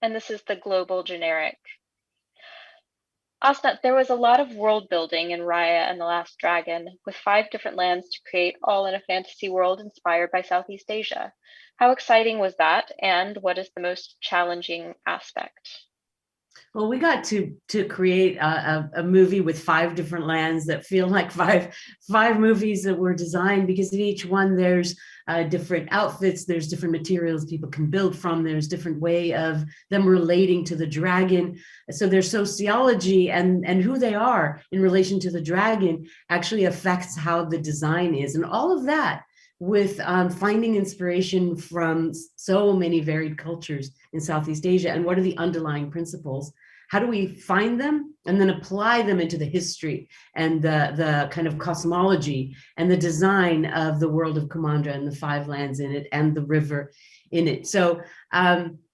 and this is the global generic. Osnat, there was a lot of world building in Raya and the Last Dragon, with 5 different lands to create, all in a fantasy world inspired by Southeast Asia. How exciting was that, and what is the most challenging aspect? Well, we got to create a movie with 5 different lands that feel like five movies that were designed, because in each one there's different outfits, there's different materials people can build from, there's different way of them relating to the dragon. So their sociology and who they are in relation to the dragon actually affects how the design is, and all of that with finding inspiration from so many varied cultures in Southeast Asia, and what are the underlying principles. How do we find them and then apply them into the history and the kind of cosmology and the design of the world of Kumandra and the 5 lands in it and the river in it. So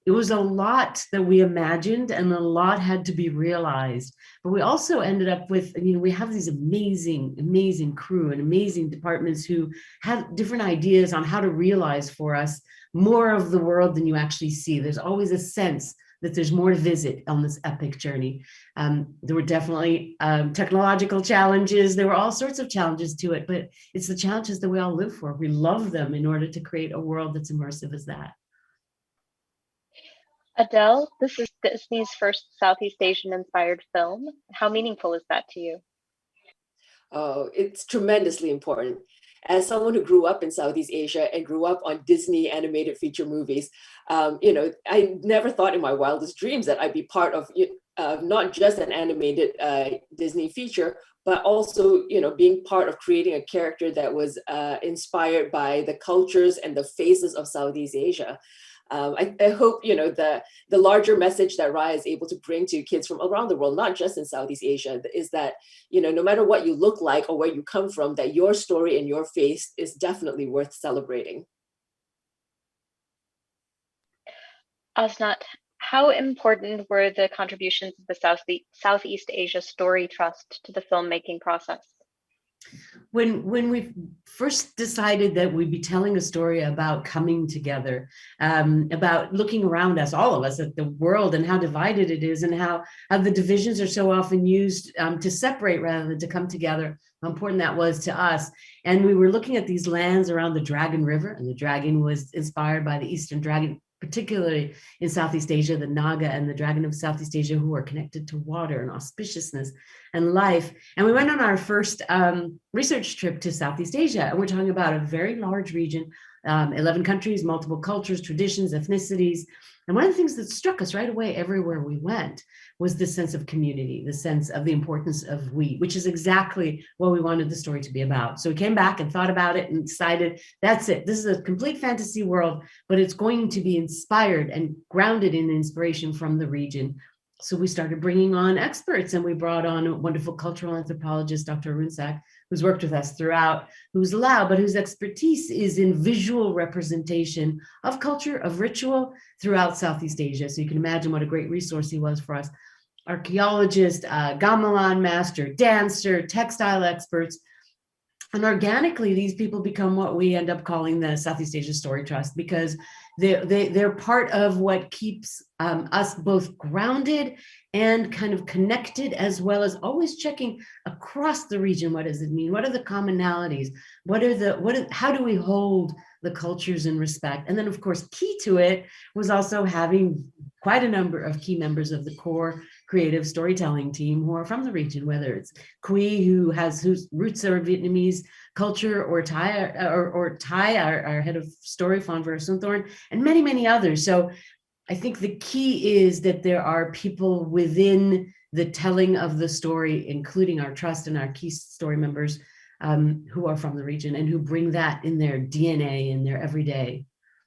it was a lot that we imagined, and a lot had to be realized. But we also ended up with, we have these amazing crew and amazing departments who have different ideas on how to realize for us more of the world than you actually see. There's always a sense that there's more to visit on this epic journey. There were definitely technological challenges. There were all sorts of challenges to it, but it's the challenges that we all live for. We love them in order to create a world that's immersive as that. Adele, this is Disney's first Southeast Asian inspired film. How meaningful is that to you? Oh, it's tremendously important. As someone who grew up in Southeast Asia and grew up on Disney animated feature movies, I never thought in my wildest dreams that I'd be part of not just an animated Disney feature, but also, being part of creating a character that was inspired by the cultures and the faces of Southeast Asia. I hope, the larger message that Raya is able to bring to kids from around the world, not just in Southeast Asia, is that, no matter what you look like or where you come from, that your story and your face is definitely worth celebrating. Osnat, how important were the contributions of the Southeast Asia Story Trust to the filmmaking process? When we first decided that we'd be telling a story about coming together, about looking around us, all of us, at the world and how divided it is, and how the divisions are so often used to separate rather than to come together, how important that was to us. And we were looking at these lands around the Dragon River, and the dragon was inspired by the Eastern dragon, particularly in Southeast Asia, the Naga and the dragon of Southeast Asia, who are connected to water and auspiciousness and life. And we went on our first research trip to Southeast Asia, and we're talking about a very large region, 11 countries, multiple cultures, traditions, ethnicities. And one of the things that struck us right away everywhere we went was the sense of community, the sense of the importance of we, which is exactly what we wanted the story to be about. So we came back and thought about it and decided, that's it. This is a complete fantasy world, but it's going to be inspired and grounded in inspiration from the region. So we started bringing on experts, and we brought on a wonderful cultural anthropologist, Dr. Runsak, who's worked with us throughout, who's Lao, but whose expertise is in visual representation of culture, of ritual throughout Southeast Asia. So you can imagine what a great resource he was for us. Archaeologist, gamelan master, dancer, textile experts. And organically, these people become what we end up calling the Southeast Asia Story Trust, because they're part of what keeps us both grounded and kind of connected, as well as always checking across the region. What does it mean? What are the commonalities? How do we hold the cultures in respect? And then, of course, key to it was also having quite a number of key members of the core creative storytelling team who are from the region, whether it's Kui, whose roots are Vietnamese culture, or Tai, our head of story, Fawn Versunthorn, and many, many others. So I think the key is that there are people within the telling of the story, including our trust and our key story members, who are from the region and who bring that in their DNA, in their everyday.